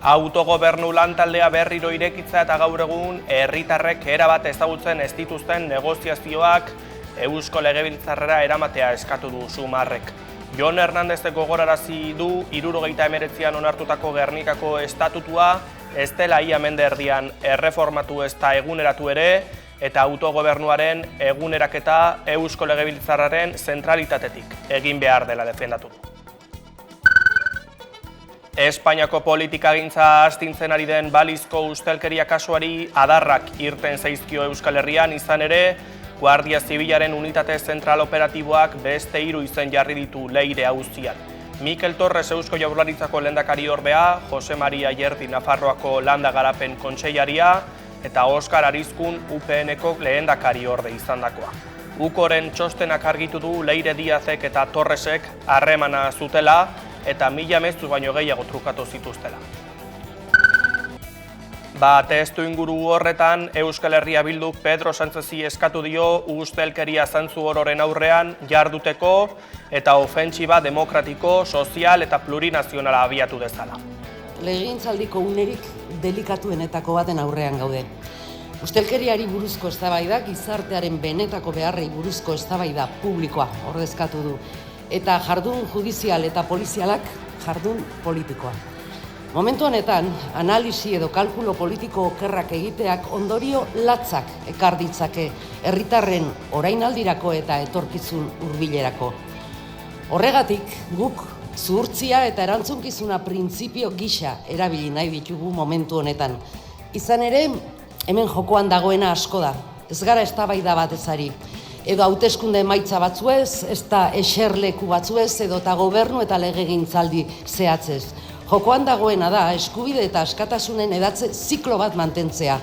Autogobernu lantaldea berriro irekitzea eta gaur egun herritarrek erabat ezagutzen ez dituzten negoziazioak Eusko Legebiltzarrera eramatea eskatu du Sumarrek. Jon Hernandezek gogorarazi du 1979an onartutako Gernikako estatutua ez dela ia mende erdian erreformatu ezta eguneratu ere, eta autogobernuaren eguneraketa Eusko Legebiltzarraren zentralitatetik egin behar dela defendatu du. Espainiako politikagintza astintzen ari den balizko ustelkeria kasuari adarrak irten zaizkio Euskal Herrian, izan ere, Guardia Zibilaren unitate zentral operatiboak beste 3 izen jarri ditu Leire auzian. Mikel Torres Eusko Jaurlaritzako lehendakariordea, Jose Maria Yerdi Nafarroako Landa Garapen Kontseilaria eta Oskar Arizkun UPNeko lehendakariorde izandakoa. Ukoren txostenak argitu du Leire Diazek eta Torresek harremana zutela eta 1000 mezu baino gehiago trukatu zituztela. Testu inguru horretan, Euskal Herria Bilduk Pedro Sánchezi eskatu dio ustelkeria zantzu ororen aurrean jarduteko eta ofentsiba demokratiko, sozial eta plurinazionala abiatu dezala. Legegintzaldiko unerik delikatuenetako baten aurrean gaude. Ustelkeriari buruzko eztabaida, gizartearen benetako beharrei buruzko eztabaida publikoa ordezkatu du, eta jardun judizial eta polizialak jardun politikoa. Momentu honetan, analisi edo kalkulo politiko okerrak egiteak ondorio latzak ekar ditzake herritarren orainaldirako eta etorkizun hurbilerako. Horregatik, guk zuhurtzia eta erantzunkizuna printzipio gisa erabili nahi ditugu momentu honetan. Izan ere, hemen jokoan dagoena asko da, ez gara eztabaida bat ezari. Edo hauteskunde emaitza batzuez, ez da eserleku batzuez, edo eta gobernu eta legegintzaldi zehatzez. Jokoan dagoena da, eskubide eta askatasunen edatze ziklo bat mantentzea.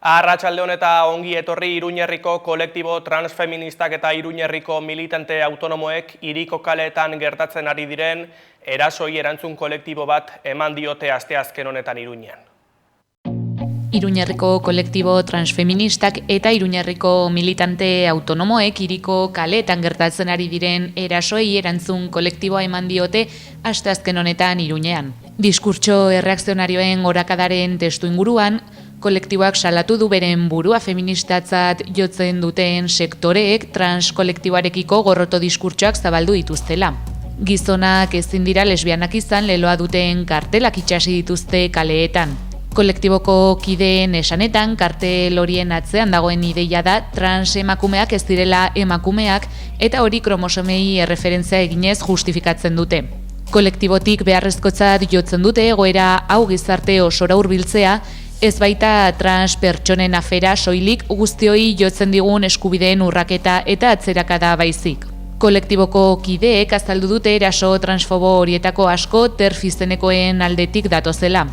Arratsalde on eta ongi etorri Iruñerriko kolektibo transfeministak eta Iruñerriko militante autonomoek hiriko kaleetan gertatzen ari diren erasoi erantzun kolektibo bat eman diote asteazken honetan Iruñean. Iruñerriko kolektibo transfeministak eta Iruñerriko militante autonomoek hiriko kaleetan gertatzen ari diren erasoi erantzun kolektiboa eman diote asteazken honetan Iruñean. Diskurtso erreakzionarioen gorakadaren testu inguruan, kolektiboak salatu du beren burua feministatzat jotzen duten sektoreek trans kolektiboarekiko gorroto diskurtsoak zabaldu dituztela. Gizonak ezin dira lesbianak izan leloa duten kartelak itxasi dituzte kaleetan. Kolektiboko kideen esanetan kartel horien atzean dagoen ideia da trans emakumeak ez direla emakumeak eta hori kromosomei erreferentzia eginez justifikatzen dute. Kolektibotik beharrezkotzat jotzen dute egoera hau gizarte osora hurbiltzea, ez baita trans pertsonen afera soilik guztioi jotzen digun eskubideen urraketa eta atzerakada baizik. Kolektiboko kideek azaldu dute eraso transfobo horietako asko TERF izenekoen aldetik datozela.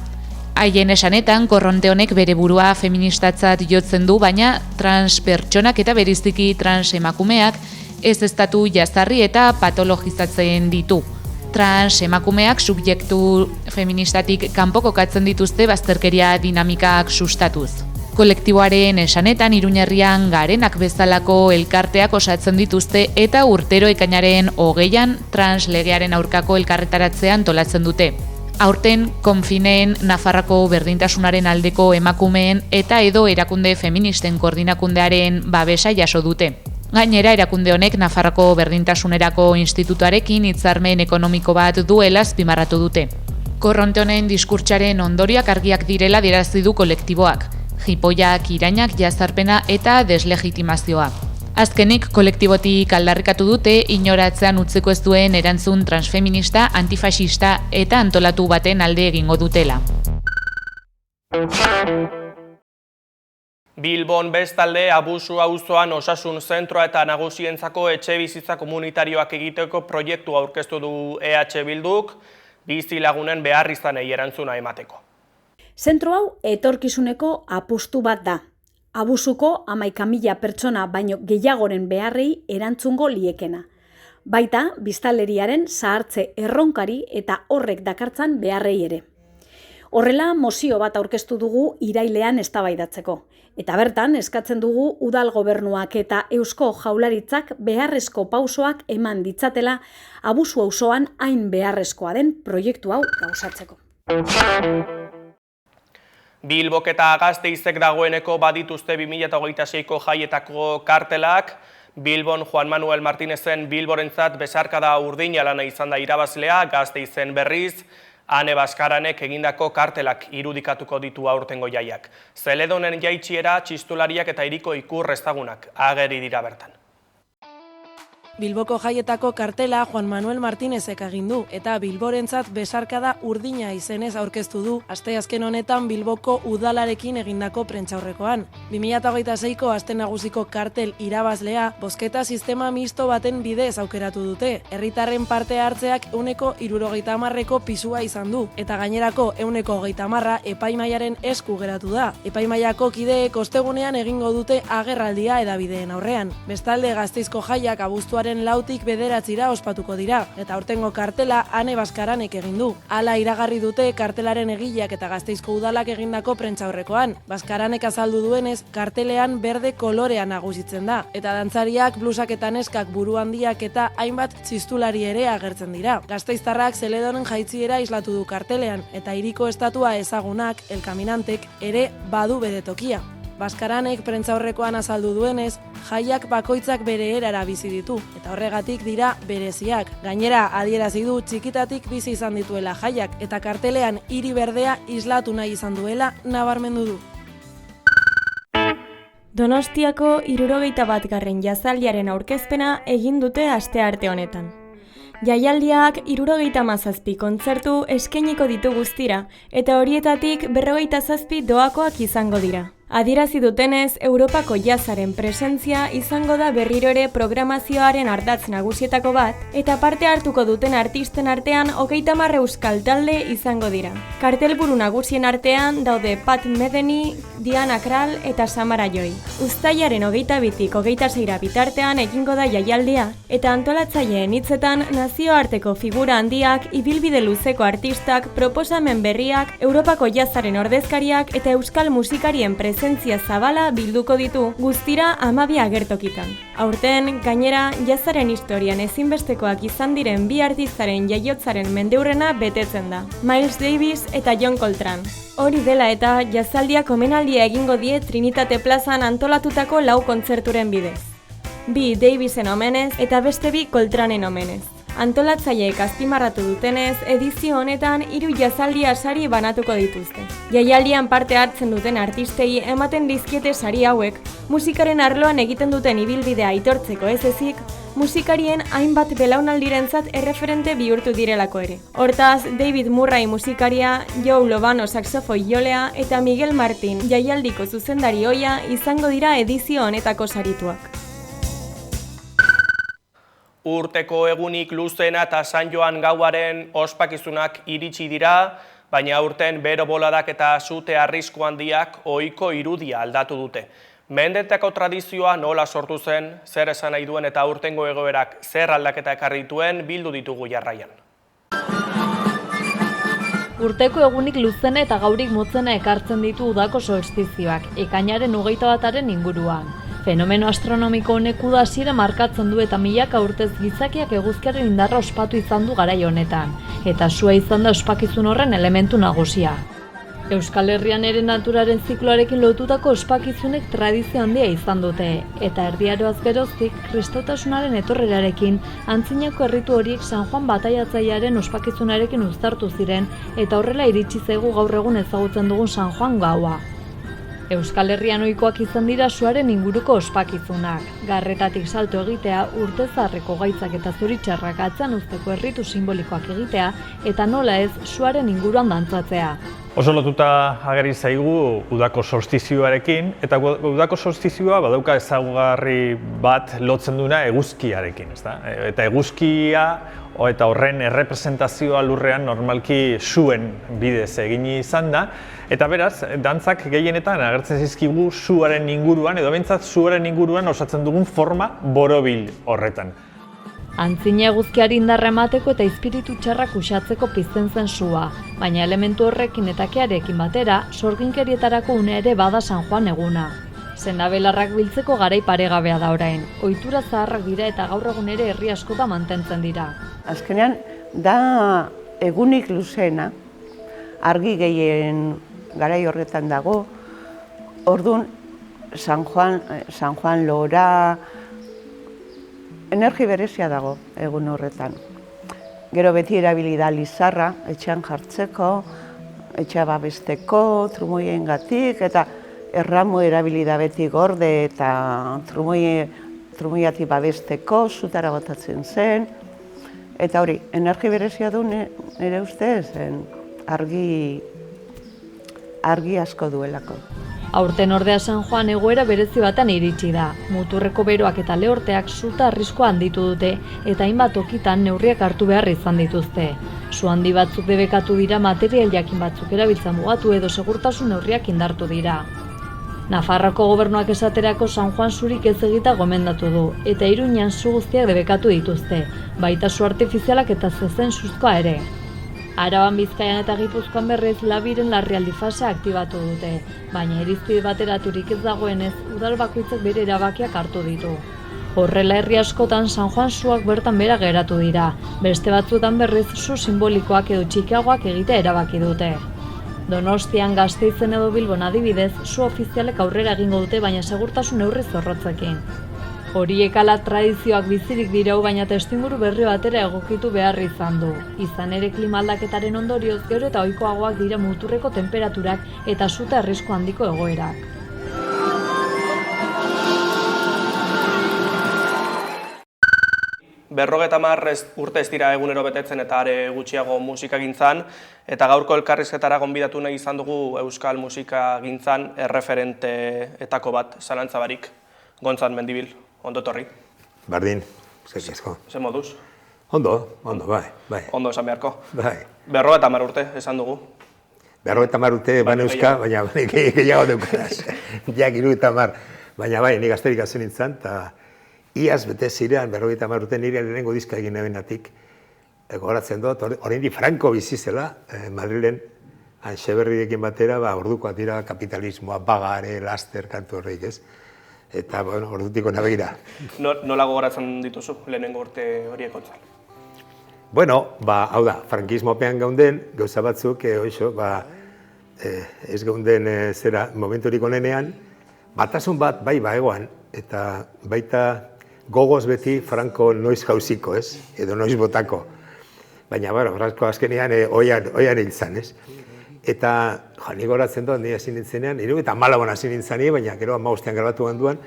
Haien esanetan, korronte honek bere burua feministatzat jotzen du, baina trans pertsonak eta bereziki trans emakumeak ez estatu jazarri eta patologizatzen ditu. Trans emakumeak subjektu feministatik kanpo kokatzen dituzte bazterkeria dinamikak sustatuz. Kolektiboaren esanetan Iruñerrian garenak bezalako elkarteak osatzen dituzte eta urtero ekainaren 20an trans legearen aurkako elkarretaratzean tolatzen dute. Aurten konfineen Nafarrako berdintasunaren aldeko emakumeen eta edo erakunde feministen koordinakundearen babesa jaso dute. Gainera, erakunde honek Nafarroko berdintasunerako institutuarekin hitzarmen ekonomiko bat duela azpimarratu dute. Korronte honen diskurtsaren ondorioak argiak direla adierazi du kolektiboak, jipoiak, irainak, jazarpena eta deslegitimazioa. Azkenik, kolektibotik aldarrikatu dute inoratzean utzeko ez duen erantzun transfeminista, antifasista eta antolatu baten alde egingo dutela. Bilbon bestalde Abusu auzoan osasun zentroa eta nagusientzako etxebizitza komunitarioak egiteko proiektu aurkeztu du EH Bilduk, bizi lagunen beharrizanei erantzuna emateko. Zentro hau etorkizuneko apustu bat da. Abusuko 11.000 pertsona baino gehiagoren beharrei erantzungo liekena. baita biztanleriaren zahartze erronkari eta horrek dakartzan beharrei ere. Horrela, mozio bat aurkeztu dugu irailean eztabaidatzeko. Eta bertan, eskatzen dugu udal gobernuak eta Eusko Jaurlaritzak beharrezko pausoak eman ditzatela abusu auzoan hain beharrezkoa den proiektu hau gauzatzeko. Bilbok eta Gasteizek dagoeneko badituzte 2026ko jaietako kartelak. Bilbon Juan Manuel Martinezen Bilborentzat besarkada urdina lana izan da irabazlea, Gasteizen berriz, Ane Baskaranek egindako kartelak irudikatuko ditu aurtengo jaiak. Zeledonen jaitxiera, txistulariak eta hiriko ikur ezagunak ageri dira bertan. Bilboko jaietako kartela Juan Manuel Martinezek agindu eta Bilborentzat besarkada urdina izenez aurkeztu du asteazken honetan Bilboko udalarekin egindako prentsaurrekoan. 2026ko aste nagusiko kartel irabazlea bozketa sistema misto baten bidez aukeratu dute. Herritarren parte hartzeak 70% pisua izan du eta gainerako 20% epaimaiaren esku geratu da. Epaimaiako kideek ostegunean egingo dute agerraldia hedabideen aurrean. Bestalde Gasteizko jaiak abuztuaren 4tik 9 ospatuko dira, eta aurtengo kartela Ane Baskaranek egin du. Hala iragarri dute kartelaren egileak eta Gasteizko udalak egindako prentsaurrekoan. Baskaranek azaldu duenez, kartelean berde kolorea nagusitzen da, eta dantzariak, blusak eta neskak buru handiak eta hainbat txistulari ere agertzen dira. Gasteiztarrak Zeledonen jaitziera islatu du kartelean, eta hiriko estatua ezagunak, El Caminantek, ere badu bere tokia. Baskaranek prentsaurrekoan azaldu duenez, jaiak bakoitzak bere erara bizi ditu, eta horregatik dira bereziak. Gainera, adierazi du txikitatik bizi izan dituela jaiak, eta kartelean hiri berdea islatu nahi izan duela nabarmendu du. Donostiako 71. jazaldiaren aurkezpena egin dute astearte honetan. Jaialdiak 77 kontzertu eskainiko ditu guztira, eta horietatik 57 doakoak izango dira. Adierazi dutenez, Europako jazaren presentzia izango da berriro ere programazioaren ardatz nagusietako bat, eta parte hartuko duten artisten artean 30 euskal talde izango dira. Kartelburu nagusien artean daude Pat Metheny, Diana Krall eta Samara Joy. Uztailaren 22tik 26 bitartean egingo da jaialdia, eta antolatzaileen hitzetan nazioarteko figura handiak, ibilbide luzeko artistak, proposamen berriak, Europako jazaren ordezkariak eta euskal musikarien presentzia zabala bilduko ditu guztira 12 agertokitan. Aurten, gainera, jazaren historian ezinbestekoak izan diren bi artistaren jaiotzaren mendeurrena betetzen da. Miles Davis eta John Coltrane. Hori dela eta jazaldiak omenaldia egingo die Trinitate plazan antolatutako 4 kontzerturen bidez. 2 Davisen omenez eta beste 2 Coltraneen omenez. Antolatzaileek azpimarratu dutenez, edizio honetan 3 jazaldia sari banatuko dituzte. Jaialdian parte hartzen duten artistei ematen dizkiete sari hauek, musikaren arloan egiten duten ibilbidea aitortzeko ez ezik, musikarien hainbat belaunaldirentzat erreferente bihurtu direlako ere. Hortaz, David Murray musikaria, Joe Lovano saxofoi jolea eta Miguel Martin jaialdiko zuzendari ohia izango dira edizio honetako sarituak. Urteko egunik luzena eta San Joan gauaren ospakizunak iritsi dira, baina aurten bero boladak eta sute arrisku handiak ohiko irudia aldatu dute. Mendetako tradizioa nola sortu zen, zer esan nahi duen eta aurtengo egoerak zer aldaketa ekarri dituen bildu ditugu jarraian. Urteko egunik luzena eta gaurik motzena ekartzen ditu udako solstizioak, ekainaren 21 inguruan. Fenomeno astronomiko honek uda hasiera markatzen du eta milaka urtez gizakiak eguzkiaren indarra ospatu izan du garai honetan, eta sua izan da ospakizun horren elementu nagusia. Euskal Herrian ere naturaren zikloarekin lotutako ospakizunek tradizio handia izan dute, eta erdiaroaz geroztik kristautasunaren etorrerarekin antzinako erritu horiek San Juan bataiatzailearen ospakizunarekin uztartu ziren, eta horrela iritsi zaigu gaur egun ezagutzen dugun San Juan gaua. Euskal Herrian ohikoak izan dira suaren inguruko ospakizunak, garretatik salto egitea, urtezarreko gaitzak eta zoritxarrak atzean uzteko erritu simbolikoak egitea, eta nola ez suaren inguruan dantzatzea. Oso lotuta ageri zaigu udako solstizioarekin, eta udako solstizioa badauka ezaugarri bat lotzen duena eguzkiarekin, ezta? Eta eguzkia eta horren errepresentazioa lurrean normalki suen bidez egin izan da, eta beraz, dantzak gehienetan agertzen zizkigu suaren inguruan, edo behintzat suaren inguruan osatzen dugun forma borobil horretan. Antzina eguzkiari indarra emateko eta izpiritu txarrak uxatzeko pizten zen sua, baina elementu horrekin eta kearekin batera, sorginkerietarako une ere bada San Juan eguna. Sendabelarrak biltzeko garai paregabea da orain, ohitura zaharrak dira eta gaur egun ere herri askota mantentzen dira. Azkenean, da egunik luzeena, argi gehien garai horretan dago, orduan San Juan Lora, energi berezia dago egun horretan. Gero beti erabili da lizarra, etxean jartzeko, etxea babesteko, trumoiengatik, eta erramu erabili da beti gorde eta trumoiatik babesteko, zutara botatzen zen. Eta hori, energi berezia du nire ustez, argi asko duelako. Aurten ordea San Juan egoera berezi batan iritsi da. Muturreko beroak eta lehorteak suta arriskoa handitu dute eta hainbat tokitan neurriak hartu behar izan dituzte. Su handi batzuk debekatu dira, material jakin batzuk erabiltzen mugatu edo segurtasun neurriak indartu dira. Nafarroako gobernuak esaterako San Juan zurik ez egita gomendatu du, eta Iruñan su guztiak debekatu dituzte, baita su artifizialak eta zezen suzkoa ere. Araban, Bizkaian eta Gipuzkoan berriz labiren larrialdi fasea aktibatu dute, baina irizpide bateraturik ez dagoenez, udal bakoitzak bere erabakiak hartu ditu. Horrela herri askotan San Juan suak bertan bera geratu dira, beste batzuetan berriz su simbolikoak edo txikiagoak egitea erabaki dute. Donostian, Gasteizen edo Bilbon adibidez, su ofizialek aurrera egingo dute, baina segurtasun neurri zorrotzekin. Horiek ala tradizioak bizirik dirau, baina testuinguru berri batera egokitu behar izan du. Izan ere klima aldaketaren ondorioz gero eta ohikoagoak dira muturreko tenperaturak eta suta arrisku handiko egoerak. Berrogeta urte ez dira egunero betetzen eta are gutxiago musikagintzan, eta gaurko elkarrizketara gonbidatu nahi izan dugu euskal musikagintzan erreferenteetako bat, zalantza barik, Gontzat Mendibil. Ondo torri. Bardin, asko. Ze moduz? Ondo, bai. Ondo esan beharko. Bai. 50 urte esan dugu. 50 urte baneuska, baina gehiago deukaraz. Jak 70, baina bai, nik gazterik hasi nintzen, eta iaz bete zirean 50 urte nire lehenengo diska egin nebenatik. Gogoratzen dut, oraindik Franco bizi zela, Madrilen, Antxeberriekin batera, ordukoak dira kapitalismoa, bagare, laster, kantu horreik, ez? Eta, ordutiko nabegira. Nola gogoratzen dituzu lehenengo urte horiek Gontzat? Hau da, frankismopean gaunden, gauza batzuk, ez gaunden momenturik onenean, batasun bat bai baegoan, eta baita gogoz beti Franco noiz jauziko, ez? Edo noiz botako. Baina, Franco azkenean oian hil zan, ez? Eta, nik horatzen dut, nire hasi nintzenean, 74an hasi nintzen, baina gero 15an grabatu genduan,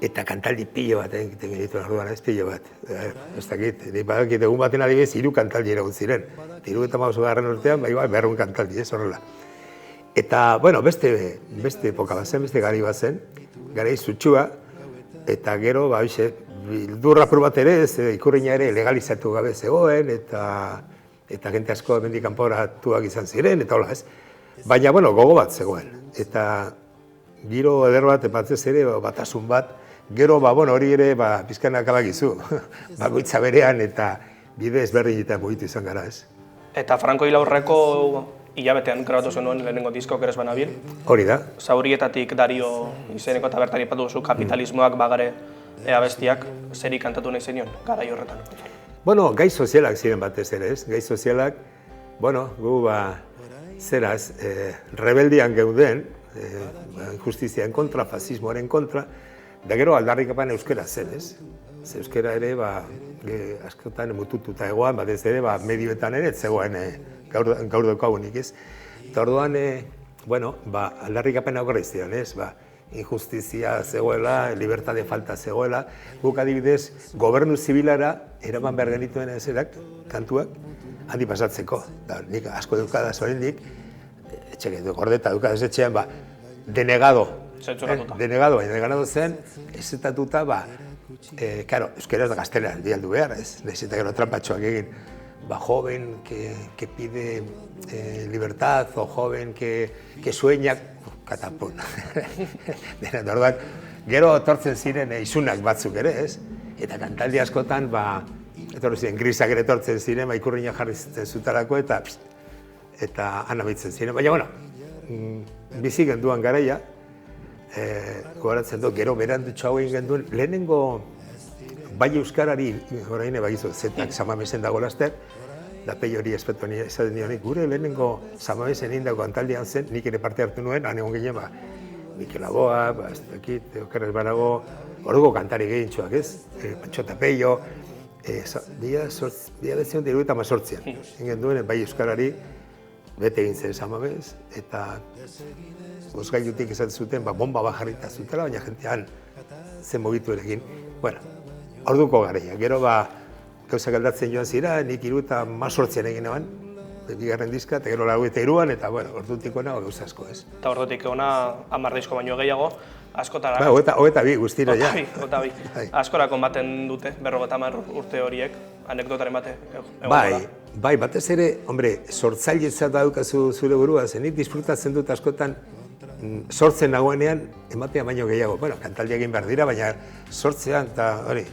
eta kantaldi pilo bat egiten genituen orduan, ez pilo bat. Ez dakit, badakit egun baten adibidez, 3 kantaldi eragun ziren. 75. urtean, 200 kantaldi, ez horrela. Eta, beste epoka bat zen, beste gari bat zen, garai zutxua, eta gero, bildurra probat ere, ikurriña ere legalizatu gabe zegoen, eta gente asko hemendik kanporatuak izan ziren, eta hola ez. Baina, gogo bat zegoen. Eta giro eder bat, batzez ere, batasun bat, gero, hori ere, pizkanak abakizu. Bakoitza berean eta bide ezberdinetan mugitu izan gara ez. Eta Franco hil aurreko hilabetean grabatu zenuen lehenengo disko Oker ez banabil. Hori da. Zaurietatik Dario izeneko eta bertan aipatu duzu kapitalismoak, bagare, abestiak, zeri kantatu nahi zenion, garai horretan. Gai sozialak ziren batez ere, ez? Gai sozialak, gu zeraz, rebeldian geuden, injustiziaren kontra, fasismoaren kontra, da gero aldarrikapan euskera zen, ez? Euskera ere, askotan mutututa egoan, batez ere, medioetan ere, zegoen gaur daukagunik, ez? Eta orduan, aldarrikapen aurra izan, ez? Injustizia zegoela, libertade falta zegoela, guk adibidez, gobernu zibilara eraman behar genituen ezerak, kantuak, handi pasatzeko. Nik asko dukada zorendik, gordeta dukada ez etxean, denegado. Denegado zen, ezetatuta, euskera da gaztelean dialdu behar, ez? Eta gero trampatxoak egin, joven que pide libertad, o joven que sueña, katapun. Gero tortzen ziren izunak batzuk ere, ez? Eta kantaldi askotan, etorri ziren, grisak ere etortzen ziren, ikurriña jarri zutarako, eta han abitzen ziren. Baina, bueno, bizi genduan garaia, gogoratzen dut, gero berandutxo hau egin genduen, lehenengo bai euskarari, orain ebagizu, zetak samamesen dago laster, da pei hori espetu esaten dionik, gure lehenengo samamesen indako antaldean zen, nik ere parte hartu nuen, han egon ginen, Mikel Aboa, ez dakit, Okerrez Barago, orduko kantari gehintxoak, ez? Pantxo eta Peio, dia bezion diru eta mazortzian. Ingen duen, bai euskarari, bete egin zen samamez, eta bosgailutik esaten zuten, bomba bajarrita zutela, baina jentean zen mogitu erekin. Bueno, orduko garaia, gero gauzak aldatzen joan zira, nik 73 egin eban, bigarren diska, eta gero 83an, eta bueno, ordutik ona gauza asko, ez. Eta ordutik ona 10 disko baino gehiago, askotara. Hogeta bi, guztira, ja. Hogeta bi. Askorako ematen dute, 50 urte horiek, anekdotaren bate. Bai, batez ere, hombre, sortzailetzat daukazu zure burua, nik disfrutatzen dut askotan sortzen nagoenean ematea baino gehiago. Bueno, kantaldia egin behar dira, baina sortzean, eta hori,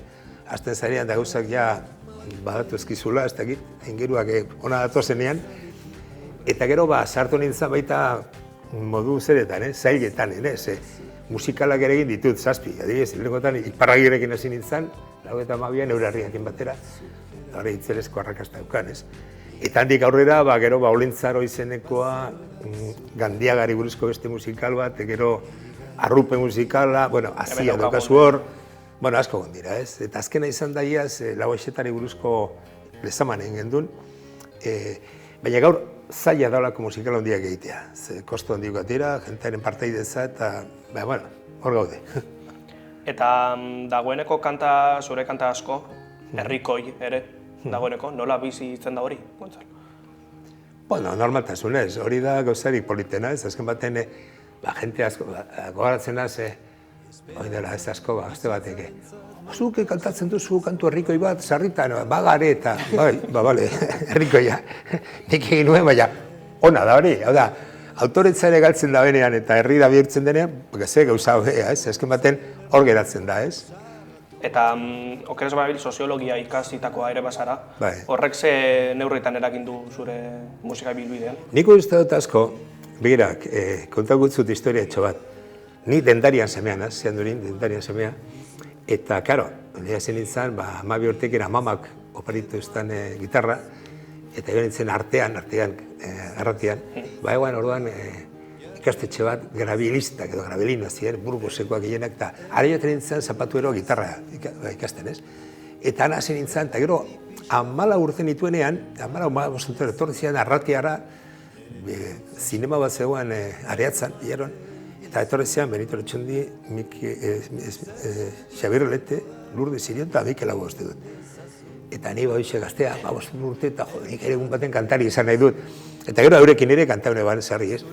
hasten zarean da gauzak ja badatu ezkizula, ez dakit, ingeruak ona datozenean. Eta gero, sartu nintzen baita modu zeretan, zailetan, musikalak ere egin ditut, 7, adibidez, lehenkotan Iparragirekin hasi nintzen, 92an Eurarriakin batera, eta hori itzelezko arrakasta daukan, ez. Eta handik aurrera, gero Olentzaro izenekoa, Gandiagari buruzko beste musikal bat, gero Arrupe musikala, bueno, Azia daukazu hor, bueno, asko gondira, ez. Eta azkena izan da iaz, Lauaxetari buruzko lezaman egin gendun, baina gaur zaila daulako musikal handiak egitea. Kostu handiak atira, jentearen parteideza, eta, bueno, hor gaude. Eta dagoeneko zure kanta asko, herrikoi ere, dagoeneko, nola bizi itzen da hori? Bueno, normaltasunez, hori da gauzarik politena, ez azken baten, jente asko, gogaratzen az, hori dela ez asko, gazte batek, zuk kantatzen duzu kantu herrikoi bat, sarritan, bagare eta, bale, herrikoia, nik egin nuen, baina, ona da hori, hau da, autoretza ere galtzen da benean eta herri da bihurtzen denean, ze gauza hobea, ez, azken baten hor geratzen da, ez? Eta Okerrez Barabil soziologia ikasitakoa ere bazara, horrek ze neurritan eragin du zure musika bilbidean? Nik uste dut asko, begirak, kontakutzut historia etxo bat. Ni dendarian semean, ziandurin, dendarian semea, eta, karo, nire zen nintzen, 12 urtekin amamak oparitu eztan gitarra, eta jo nintzen artean, arratian, egoan orduan ikastetxe bat grabilistak edo grabilina ziren, Burgosekoak gehienak, eta ara joten nintzen zapatuero gitarra ikasten, ez? Eta han hasi nintzen, eta gero, 14 urte nituenean, 15 urte etorri ziren arratiara, zinema bat zegoen areatzan, hilaron, eta etorri ziren Benito Lertxundi, Xabier Lete, Lurde Zirion eta Mikel Lago uste dut. Eta ni hoxe gaztea, 15 urte, eta nik ere egun baten kantari izan nahi dut. Eta gero eurekin ere kantaune ban sarri, ez?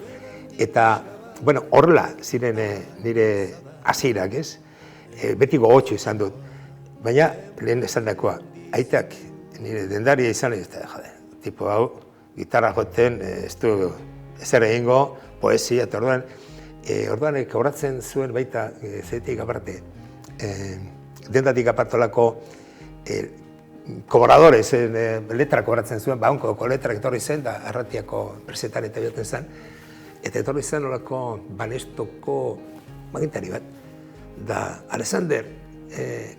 Eta, bueno, horrela ziren nire hasierak, ez? Beti gogotxo izan dut. Baina, lehen esan dakoa, aitak nire dendaria izan, ez da, jode, tipo hau, gitarra joten, ez du ezer egingo, poesia, eta orduan kobratzen zuen baita zetik aparte, dendatik apartolako kobradores, letra kobratzen zuen, baunko letrak etorri zen, da arratiako presetan eta bioten zen, eta etorri zen olako Banestoko magintari bat. Da, Alexander,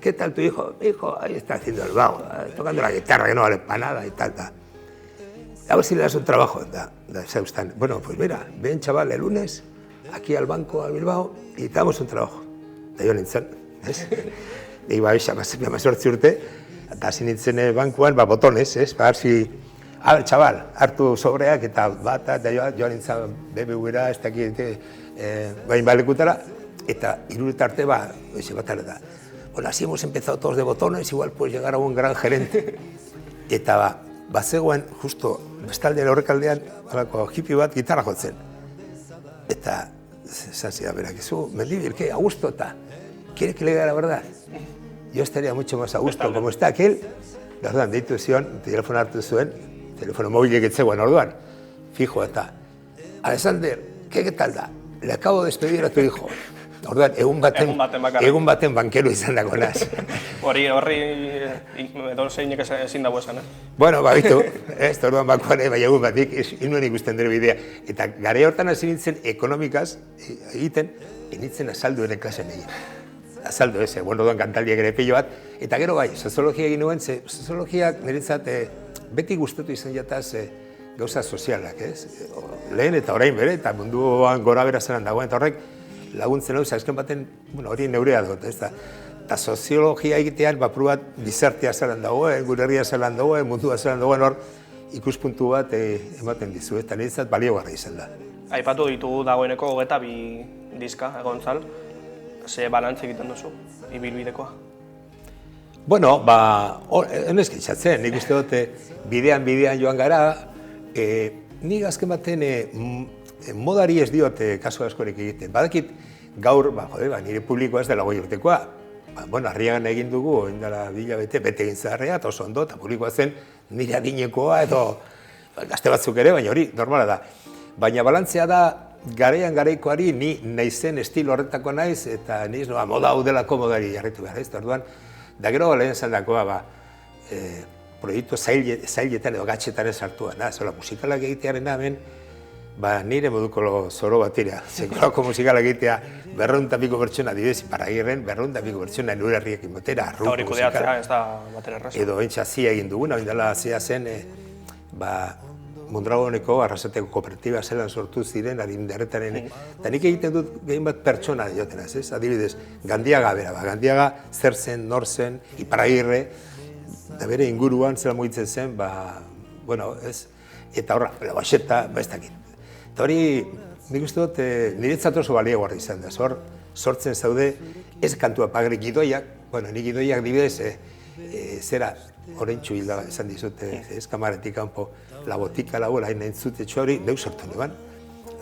¿qué tal tu hijo? Mi hijo ahí está haciendo el bajo, tocando la guitarra que no vale para nada y tal. A ver si le das un trabajo. Bueno, pues mira, ven chaval el lunes aquí al banco, al Bilbao, y te damos un trabajo. Da jo nintzen, ez? Iba eixa, mazortzi urte, eta hasi nintzen bankuan, botones, ez? A ver, chaval, hartu sobreak eta bata, eta jo nintzen BBV-era, ez dakit, bain balekutara, eta irureta arte, eixe bat da. Bueno, así hemos empezado todos de botones, igual puedes llegar a un gran gerente. Eta bazegoen, justo, bestaldean horrekaldean, hippie bat gitarra jotzen. Eta, esan zidan, berakizu, Mendívil, ¿qué? A gusto está. ¿Quiere que le diga la verdad? Yo estaría mucho más a gusto, como está aquel. Orduan, deitu zion, telefono hartu zuen, telefono mobilek etzegoen orduan. Fijo, eta, Alexander, ¿qué tal da? Le acabo de despedir a tu hijo. Orduan, egun baten bankero izan dago naz. Hori edozeinek ezin dago esan, Bueno, bitu, orduan bakoan, bai egun batik, inuen ikusten dure bidea. Eta gare hortan hasi nintzen ekonomikaz egiten, nintzen azaldu ere klasen egin. Azaldu ez, orduan kantaldiak ere pilo bat. Eta gero bai, soziologia egin nuen, soziologiak niretzat beti gustatu izan jataz gauza sozialak, ez? Lehen eta orain bere, eta munduan gora bera zelan dagoen, eta horrek laguntzen hau, azken baten, hori neurea dut, ez da. Eta soziologia egitean, bapuru bat gizartea zelan dagoen, gure herria zelan dagoen, mundua zelan dagoen, hor ikuspuntu bat ematen dizu, eta niretzat baliogarria izan da. Aipatu ditugu dagoeneko 22 diska, Gontzal, ze balantze egiten duzu, ibilbidekoa? Bueno, ez kentsatzen, nik uste dut bidean joan gara, nik azken baten modari ez diot kasu askorik egiten. Badakit gaur, nire publikoa ez dela 20 urtekoa. Arriagan egin dugu, indala bete egin zaharrea, eta oso ondo, eta publikoa zen nire adinekoa, edo gazte batzuk ere, baina hori normala da. Baina balantzea da, garaikoari ni naizen estilo horretako naiz, eta niz moda hau delako modari jarritu behar, ez? Orduan, da gero lehen zandakoa, proiektu zailetan edo gatxetan ez hartua, zola musikalak egitearen hemen, nire moduko zoro bat dira. Sekolako musikalak egitea 200 pertsona didez, Iparragirren 200 pertsona nure herriekin batera, arruko musikala. Ez da batera erraza. Edo entzazia egin duguna, oindala zia zen, Mondragoneko arrasateko kooperatiba zelan sortu ziren arindarretaren. Eta nik egiten dut gehien bat pertsona diotenaz, ez? Adibidez, Gandiaga bera, Gandiaga zer zen, nor zen, Iparragirre, eta bere inguruan zela mugitzen zen, ez? Eta horra, baxeta, ez dakit. Eta hori, nik uste dut, niretzat oso baliogarria izan da, sortzen zaude, ez kantua pagre gidoiak, nik gidoiak dibidez, zera, horrentxu hilda esan dizute, ez kamaretik kanpo, la botika labola, hain entzute hori, deu sortu neban.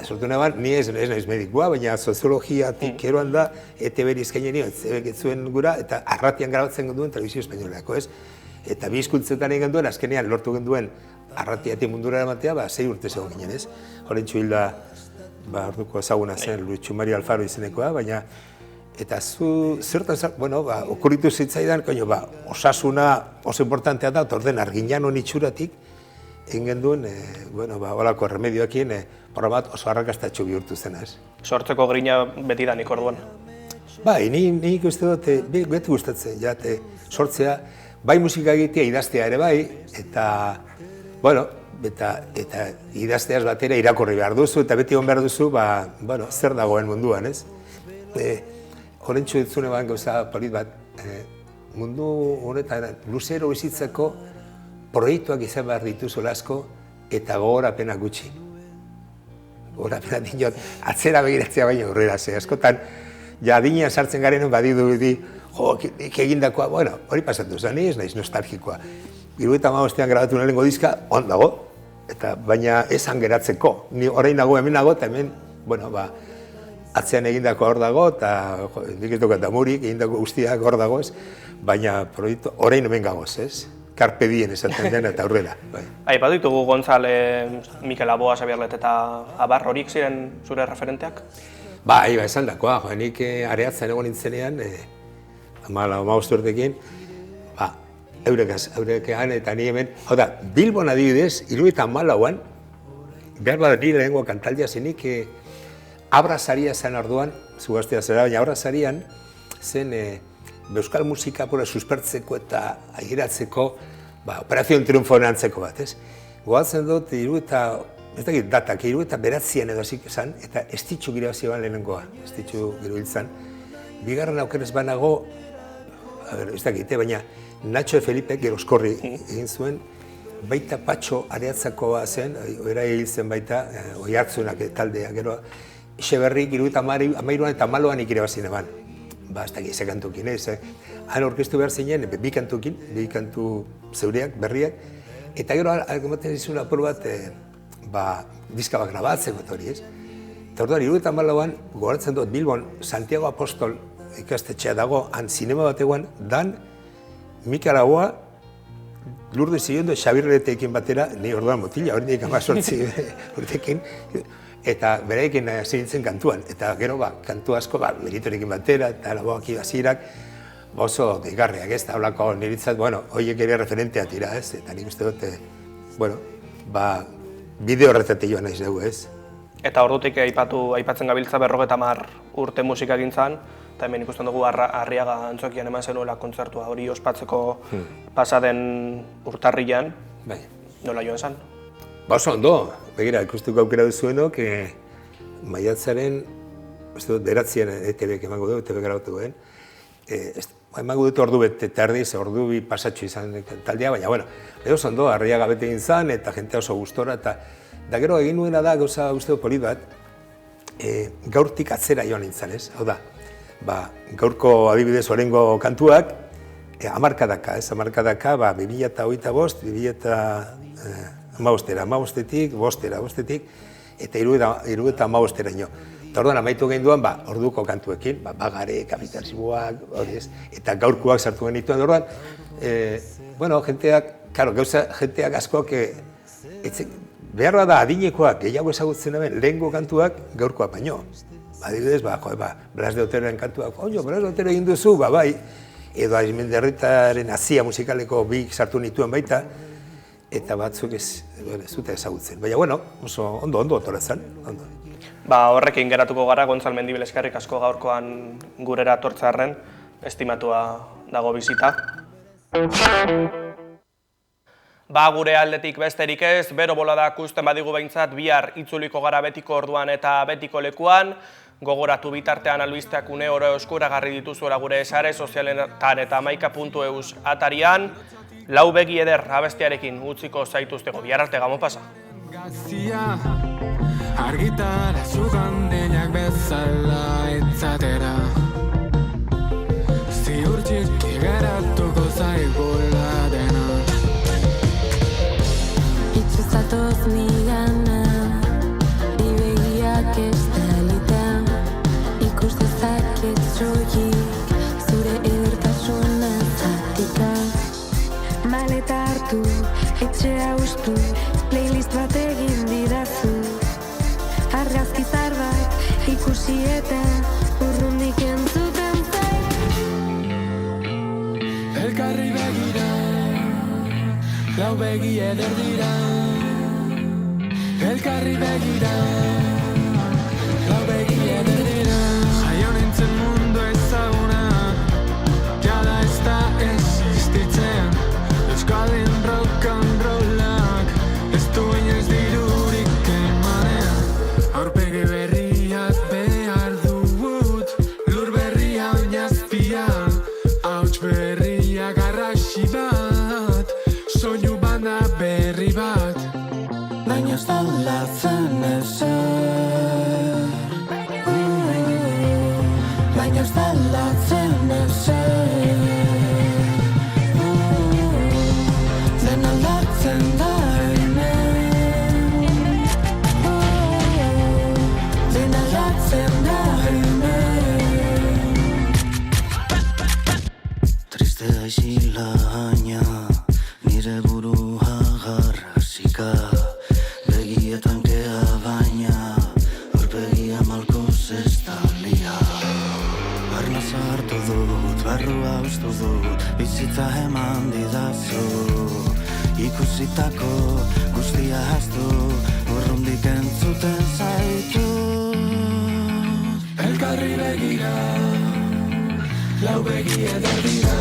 Sortu neban, ni ez naiz medikua, baina soziologiatik eroan da, ETB-ri eskaini nio, ETB-ek zuen gura, eta arratian grabatzen genduen telebizio espainolako, ez? Eta bi hizkuntzetan egin genduen, azkenean lortu genduen arratiatik mundura eramatea, 6 urte zegoen ginen, ez? Horrentxu hilda, orduko ezaguna zen, Luis Txumari Alfaro izenekoa, baina eta zertan, okurritu zitzaidan, osasuna oso importantea da, orden Argiñanon itxuratik, egin duen, holako remedioekin, bat oso arrakastatxo bihurtu zena, ez? Sortzeko grina beti da nik orduan? Bai, nik uste dut, beti gustatzen, sortzea, bai musika egitea idaztea ere bai, eta idazteaz batera irakurri behar duzu, eta beti egon behar duzu, zer dagoen munduan, ez? Horrentxu ditzune gauza polit bat, mundu honetan luzero bizitzeko proiektuak izan behar dituzula asko eta gogorapena gutxi. Gogorapena dinot, atzera begiratzea baina aurrera ze. Askotan, adinean sartzen garen badidu nik egindakoa, hori pasatu zen, ez naiz nostalgikoa. 75ean grabatu lehenengo diska, ondago, baina esan geratzeko. Ni orain nago, hemen nago, eta hemen, atzean egindako hor dago, eta nik ez dukat amurik, egindako guztiak hor dago, baina proiektu orain hemen gagoz, ez? Carpe diem esaten den eta aurrera. Aipatu ditugu Gontzal, Mikel Aboa, Xabier Let eta Abar, horiek ziren zure referenteak? Esan dakoa, nik areatzen egon nintzenean, 15 urtekin, eurekaan eta ni hemen, Bilbon adibidez, 74an, behar bat nire lehengoa kantaldia zenik, Abra Saria zen orduan, zugaztea zera, baina Abra Sarian zen euskal musika suspertzeko eta agiratzeko Operazion Triunfoen antzeko bat, ez? Goatzen dut, ez dakit datak, 79an edo hasik esan, eta estitxu gira bazioan lehenengoa, estitxu gero hiltzan. Bigarren aukerez banago, ez dakit, baina Nacho Felipe gero Oskorri egin zuen, baita Patxo Areatzakoa zen, oera hil zen baita, Oiartzunak taldea gero, Echeverri, 73an eta 74an irabazi neban. Ez dakit, ze kantukin, ez. Han orkestu behar zinen, bi kantukin, bi kantu zeureak, berriak, eta gero, ematen izun apur bat, diska bat grabatzeko eta hori, ez. Eta orduan, 74an, gogoratzen dut, Bilbon, Santiago Apostol ikastetxea dago, han zinema bat eguan, dan, Mikel Aboa, Lourdes Illondo, Xabier Leteekin batera, ni orduan motila, hori dik 18 urtekin, eta beraiekin hasi nintzen kantuan. Eta gero, kantu asko, Meritorekin batera, eta Laboak Ibasirak, oso deigarriak, ez, da holako niritzat, horiek ere referentea tira, ez, eta nik uste dut, bide horretatik joan naiz dugu, ez. Eta ordutik aipatzen gabiltza 50 urte musikagintzan, eta hemen ikusten dugu Arriaga Antzokian eman zenuela kontzertua hori ospatzeko pasaden urtarrian. Bai. Nola joan zen? Oso ondo, begira, ikustuko aukera duzuenok, maiatzaren, uste dut, 9an ETBek emango du, ETB grabatu emango dut ordu bete terdiz, ordu bi pasatxo izan taldea, baina, oso ondo, Arriaga bete egin zen, eta jente oso gustora, eta gero egin nuena da, gauza uste dut polit bat, gaurtik atzera joan nintzen, ez? Hau da, gaurko adibidez orengo kantuak, hamarkadaka, 2025, 2015, 2015, bostetik, eta 2015 Eta orduan amaitu gehinduan, orduko kantuekin, Bagare, Kapitalismoak, eta gaurkoak sartu genituen. Orduan, jenteak askoak, beharra da adinekoak gehiago ezagutzen hemen lehengo kantuak gaurkoak baino. Adibidez, Blas de Oteroren kantuak, Blas de Otero egin duzu, bai, edo Arizmenderritaren Azia musikaleko bi sartu nituen baita, eta batzuk ez dute ezagutzen. Baina, oso ondo otoretzen, ondo. Horrekin geratuko gara, Gontzal Mendibel eskerrik asko gaurkoan gurera tortzarren, estimatua dago bizita. Gure aldetik besterik ez, bero boladak usten badigu behintzat, bihar itzuliko gara betiko orduan eta betiko lekuan, gogoratu bitartean albisteak une oro eskuragarri dituzuela gure sare sozialetan eta hamaika.eus atarian, lau begi eder abestiarekin utziko zaituztego, bihar arte gamo pasa. Argitara zugandeinak bezala itzatera ziur txiki geratuko zaigula dena Itxuzatoz nigana ibegiak estalitan ikus dezaket soilik zure edertasuna zatika maleta hartu, etxea ustu playlist bat egin didazu argazki zar bat ikusi eta urrundik entzuten zait Elkarri begira, lau begi eder dira Elkarri begira, lau begi eder dira Jaio nintzen mundu ezaguna, jada ez da existitzen Euskadin rock and rollak, ez du inoiz dirurik emanean Aurpegi berriak behar dut, lur berria oinazpian Hauts berriak arraxi bat, soinu banda berri bat Baina ez da latzen ezer Baina ez da latzen ezer Dena latzen da Triste daizila haina, nire burua garrasika Begietan kea baina, aurpegia malkoz ez talia Barna sartu dut, barrua ustu dut, bizitza eman didazu Ikusitako guztia haztu, urrundik entzuten zaitu Elkarri begira, lau begi eder dira